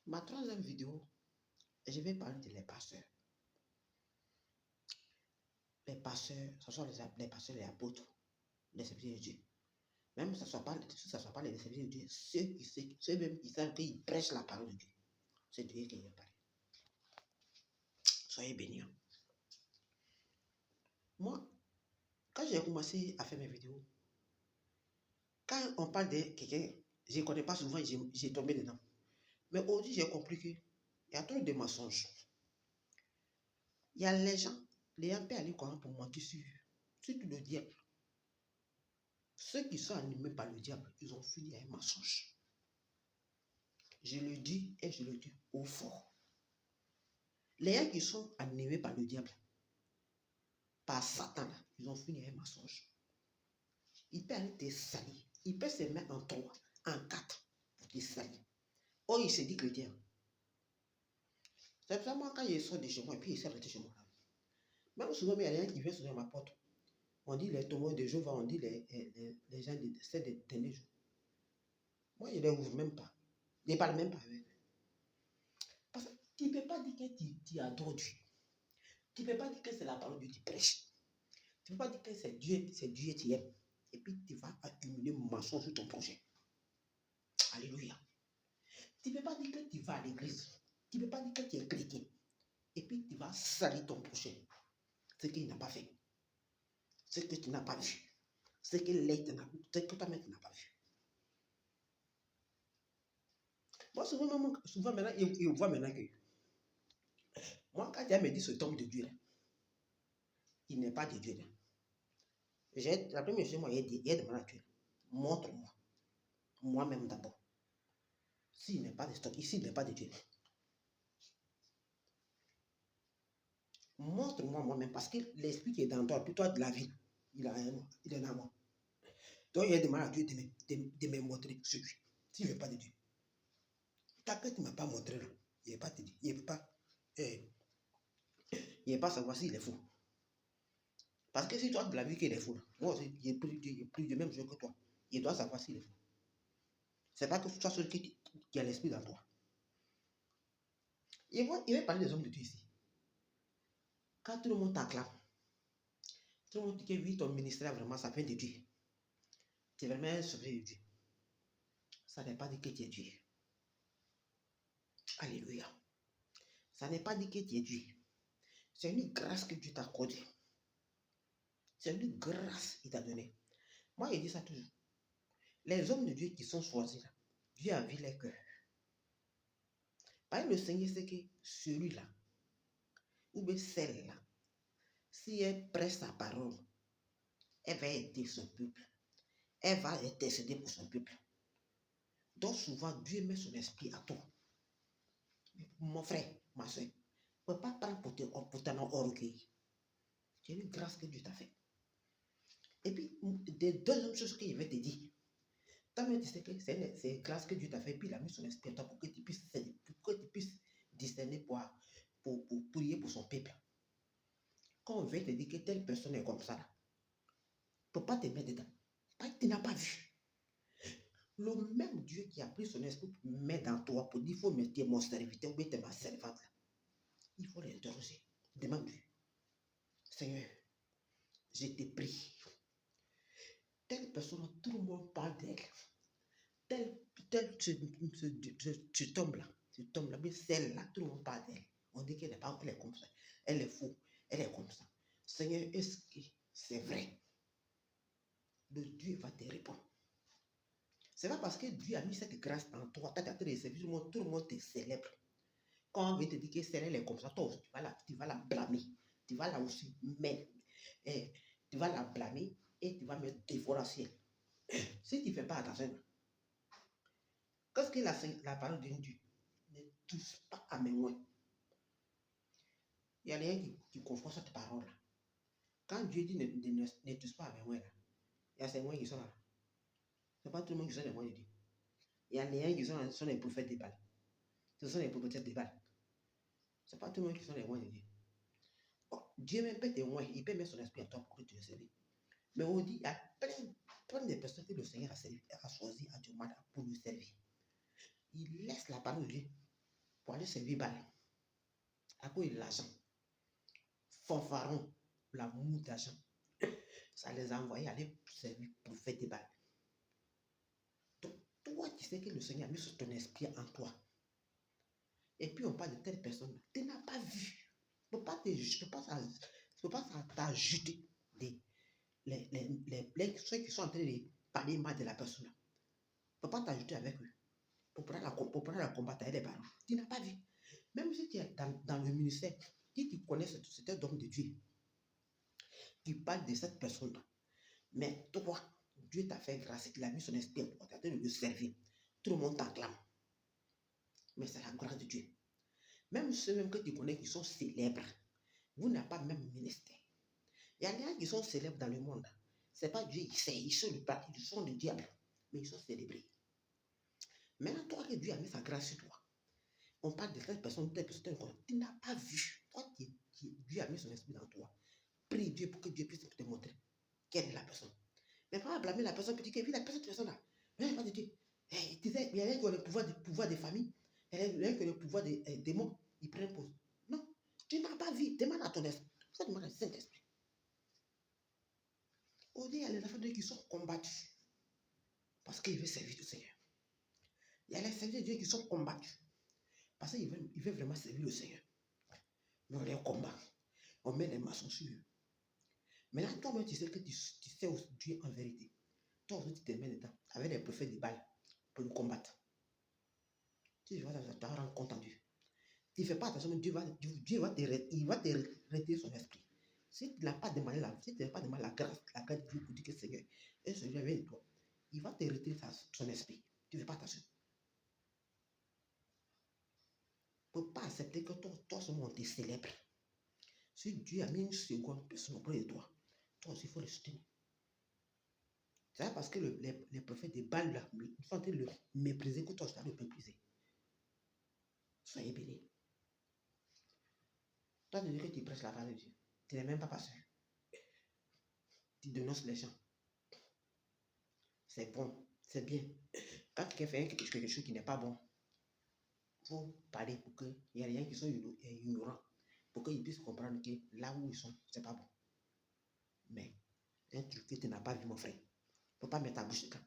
Ma troisième vidéo, je vais parler de les pasteurs. Les pasteurs, ce sont les pasteurs, les apôtres, les serviteurs de Dieu. Même si ça ne soit pas les serviteurs de Dieu, ceux même qui savent qu'ils prêchent la parole de Dieu. C'est Dieu qui est parlé. Soyez bénis. Moi, quand j'ai commencé à faire mes vidéos, quand on parle de quelqu'un, je ne connais pas souvent, j'ai tombé dedans. Mais aujourd'hui, j'ai compris qu'il y a trop de mensonges. Il y a les gens peuvent aller pour mentir sur tout le diable. Ceux qui sont animés par le diable, ils ont fini à un mensonge. Je le dis et je le dis au fort. Les gens qui sont animés par le diable, par Satan, ils ont fini à un mensonge. Il peut aller te salir. Il peut se mettre en 3, en 4 pour te salir. Oh, il se dit chrétien. C'est vraiment quand il sort de chez moi et puis il s'est arrêté chez moi. Même souvent, il y a des gens qui viennent sonner à ma porte. On dit les témoins de Jéhovah, on dit les gens de ces derniers jours. Moi, je ne les ouvre même pas. Je ne parle même pas avec eux. Parce que tu ne peux pas dire que tu adores Dieu. Tu ne peux pas dire que c'est la parole de Dieu qui prêche. Tu ne peux pas dire que c'est Dieu qui aime. Et puis tu vas accumuler mensonge sur ton projet. Alléluia. Tu ne peux pas dire que tu vas à l'église. Tu ne peux pas dire que tu es chrétien. Et puis tu vas salir ton prochain. Ce qu'il n'a pas fait. Ce que tu n'as pas vu. Ce que ta mère n'a pas vu. Moi, souvent maintenant, il voit maintenant que moi, quand Dieu me dit ce homme de Dieu, là, il n'est pas de Dieu. Là. La première chose, moi, il a demandé à Dieu, montre-moi, moi-même d'abord. S'il n'est pas de stock, ici, il n'est pas de Dieu. Montre-moi moi-même, parce que l'esprit qui est dans toi, puis toi de la vie, il est dans moi. Donc, il a demandé à Dieu de me montrer celui. S'il n'est pas de Dieu. Tant que tu ne m'as pas montré, là, il ne peut pas te dire, il ne peut pas savoir s'il est fou. Parce que si toi de la vie qu'il est fou, moi aussi, il est plus du même jeu que toi. Il doit savoir s'il est fou. C'est pas que tu sois celui qui a l'esprit dans toi. Il va parler des hommes de Dieu ici. Quand tout le monde t'acclame, tout le monde dit que oui, ton ministère vraiment, ça vient de Dieu. Tu es vraiment un sauvé de Dieu. Ça n'est pas dit que tu es Dieu. Alléluia. Ça n'est pas dit que tu es Dieu. C'est une grâce que Dieu t'a accordée. C'est une grâce qu'il t'a donnée. Moi, il dit ça toujours. Les hommes de Dieu qui sont choisis là, Dieu a vu les cœurs. Par le Seigneur, c'est que celui-là, ou bien celle-là, si elle presse sa parole, elle va aider son peuple. Elle va intercéder pour son peuple. Donc souvent, Dieu met son esprit à toi. Mon frère, ma soeur, ne peux pas prendre pour ton orgueil. C'est une grâce que Dieu t'a fait. Et puis, des deuxième chose que je vais te dire, toi-même, tu sais que c'est une grâce que Dieu t'a fait, puis il a mis son esprit à toi pour que tu puisses discerner pour prier pour son peuple. Quand on veut te dire que telle personne est comme ça, là, ne peut pas te mettre dedans. Parce que tu n'as pas vu. Le même Dieu qui a pris son esprit pour mettre dans toi, pour dire, il faut mettre mon serviteur ou bien ma servante, là. Il faut l'interroger. Demande-lui. Seigneur, je te prie. Telle personne, tout le monde parle d'elle. Tu tombes là. Mais celle-là, tout le monde parle d'elle. On dit qu'elle n'est pas, elle est comme ça. Elle est fou. Elle est comme ça. Seigneur, est-ce que c'est vrai? Le Dieu va te répondre. C'est pas parce que Dieu a mis cette grâce en toi, tout le monde te célèbre. Quand on veut te dire que celle-là est comme ça, toi, tu vas la blâmer. Tu vas la aussi mettre. Tu vas la blâmer et tu vas me dévorer au ciel. Si tu ne fais pas attention, qu'est-ce que la parole de Dieu ne touche pas à mes mains? Il y a des gens qui confondent cette parole-là. Quand Dieu dit ne touche pas à mes mains, là, il y a ces mains qui sont là. Ce n'est pas tout le monde qui sont les mains de Dieu. Il y a des gens qui sont les prophètes des balles. Ce sont les prophètes des balles. Ce n'est pas tout le monde qui sont les mains de Dieu. Oh, Dieu même peut témoigner, il peut mettre son esprit à toi pour que tu le serves. Mais on dit, il y a plein de personnes que le Seigneur a choisi à Dieu pour lui servir. Il laisse la parole de Dieu. pour aller servir balle. À cause de l'argent. Fanfaron, l'amour d'argent. Ça les a envoyés aller servir pour faire des balles. Donc, toi, tu sais que le Seigneur a mis sur ton esprit en toi. Et puis on parle de telle personne. Tu n'as pas vu. Je ne peux pas t'ajouter ceux qui sont en train de parler mal de la personne. Je ne peux pas t'ajouter avec eux. Pour prendre la combattre avec les ballons. Tu n'as pas vu. Même si tu es dans le ministère, si tu connais cet homme de Dieu, tu parles de cette personne-là. Mais toi, Dieu t'a fait grâce, il a mis son esprit pour train de le servir. Tout le monde t'acclame. Mais c'est la grâce de Dieu. Même ceux que tu connais qui sont célèbres, vous n'avez pas le même ministère. Il y a des gens qui sont célèbres dans le monde. Ce n'est pas Dieu, ils sont le diable, mais ils sont célébrés. Maintenant, toi que Dieu a mis sa grâce sur toi, on parle de cette personne, tu n'as pas vu. Toi, Dieu a mis son esprit dans toi. Prie Dieu pour que Dieu puisse te montrer quelle est la personne. Mais pas blâmer la personne, puis dire que la personne-là, il n'y a pas de Dieu. Il y a rien qui a le pouvoir des familles, il y a rien qui a le pouvoir des démons, ils prennent pause. Non, tu n'as pas vu. Demande à ton esprit. Ça demande à Saint-Esprit. Aujourd'hui, il y a les enfants de Dieu qui sont combattus parce qu'ils veulent servir le Seigneur. Il y a les serviteurs de Dieu qui sont combattus parce qu'ils veulent vraiment servir le Seigneur. Mais on les combat. On met les maçons sur eux. Maintenant, toi-même, tu sais que tu sais Dieu en vérité. Toi aussi, tu te mets dedans avec les prophètes de Baal pour le combattre. Tu vas te rendre compte en Dieu. Tu ne fais pas attention, Dieu va te retirer son esprit. Si tu n'as pas demandé la grâce de Dieu pour dire que Seigneur est celui avec toi, il va te retirer son esprit. Tu ne fais pas attention. Tu ne peux pas accepter que toi seulement on te célèbre. Si Dieu a mis une seconde personne auprès de toi, toi aussi il faut le soutenir. C'est parce que les prophètes de Baal là, ils sont en train de le mépriser que toi tu dois le mépriser. Soyez bénis. Toi, tu dis que tu prêches la parole de Dieu. Tu n'es même pas pasteur. Tu dénonces les gens. C'est bon, c'est bien. Quand quelqu'un fait quelque chose qui n'est pas bon, il faut parler pour qu'il y ait rien qui sont ignorants, pour qu'ils puissent comprendre que là où ils sont, c'est pas bon. Mais un truc que tu n'as pas vu, mon frère, il ne faut pas mettre ta bouche dedans.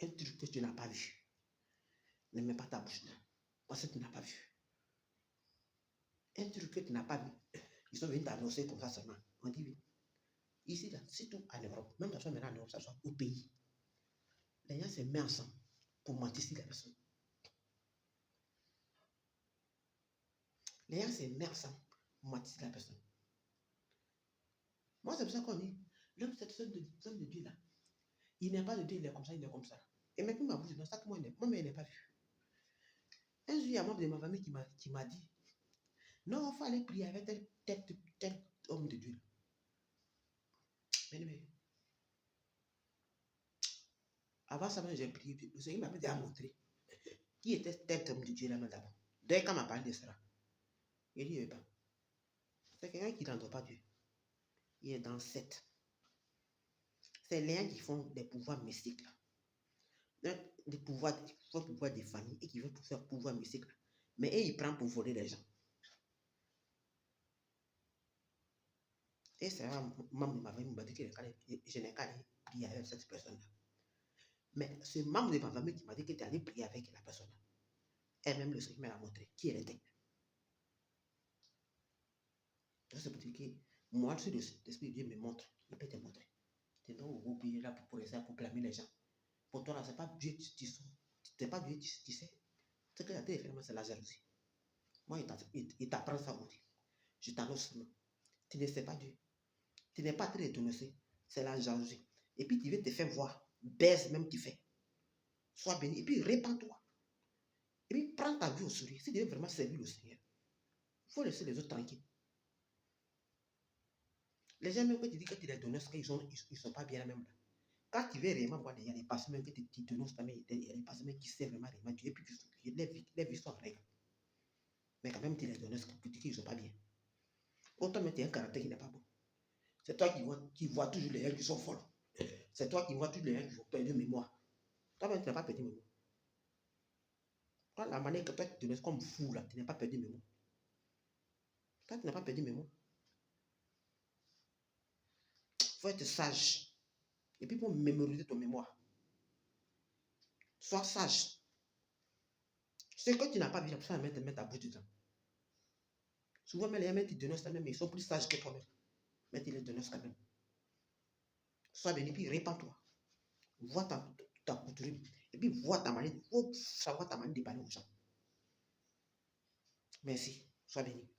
Un truc que tu n'as pas vu, ne mets pas ta bouche dedans, parce que tu n'as pas vu. Un truc que tu n'as pas vu, ils sont venus t'annoncer comme ça seulement. On dit oui. Ici, là, c'est tout en Europe, même ça maintenant en Europe, ça soit au pays. Les gens se mettent ensemble pour mentir sur la personne. Les gens se mettent ensemble pour mentir sur la personne. Moi, c'est pour ça qu'on dit, l'homme, cette somme de Dieu là, il n'est pas de Dieu, il est comme ça, il est comme ça. Et maintenant, ma bouche, dans ça que moi, mais il n'est pas vu. Un jour, il y a un membre de ma famille qui m'a dit, non, il faut aller prier avec tel homme de Dieu. Mais, avant ça, j'ai prié, le Seigneur m'avait déjà montré qui était tel homme de Dieu là d'abord. Dès qu'on m'a parlé de cela, il dit, pas. C'est quelqu'un qui n'entend pas Dieu. Il est dans le 7. C'est les gens qui font des pouvoirs mystiques là. Des pouvoirs des familles et qui veulent faire pouvoir mystique. Mais ils prennent pour voler les gens. Et c'est un membre de ma famille qui m'a dit que je n'ai qu'à aller prier avec cette personne-là. Mais ce membre de ma famille qui m'a dit que tu allais prier avec la personne-là. Elle-même, le Seigneur m'a montré qui elle était. Donc c'est pour dire que moi, si l'Esprit de Dieu me montre, il peut te montrer. Tu es donc au pays là pour essayer pour blâmer les gens. Pour toi, là, c'est pas Dieu, c'est pas Dieu, tu sais. Ce que la tête fait, c'est la jalousie. Moi, il t'apprend ça aujourd'hui. Je t'annonce seulement. Tu ne sais pas Dieu. Tu n'es pas très dénoncé. C'est la jalousie. Et puis tu veux te faire voir. Baisse même tu fais. Sois béni. Et puis répands-toi. Et puis prends ta vie au sourire. Si tu veux vraiment servir le Seigneur, il faut laisser les autres tranquilles. Les gens même que tu dis que tu les dénonces, qu'ils ne sont pas bien là même là. Quand tu veux réellement voir, il y a des personnes que tu dénonces, il y a des personnes qui savent vraiment Dieu. Et puis les vies sont en règle. Mais quand même tu les dénonces, que tu dis qu'ils ne sont pas bien. Autant mais tu as un caractère qui n'est pas bon. C'est toi qui vois toujours les gens qui sont folles. C'est toi qui vois toujours les gens qui vont perdre mémoire. Toi-même, tu n'as pas perdu mémoire. Quand la manière que toi tu te laisses comme fou là, tu n'as pas perdu mémoire. Toi, tu n'as pas perdu mémoire. Il faut être sage. Et puis pour mémoriser ton mémoire, sois sage. Ce que tu n'as pas vu, c'est pour ça te mettre à bout du temps. Souvent, même les mecs qui dénoncent quand même, ils sont plus sages que toi-même. Mais ils les dénoncent quand même. Sois béni, puis répands-toi. Vois ta coutume. Et puis vois ta manière. Il faut savoir ta manière de parler aux gens. Merci. Sois béni.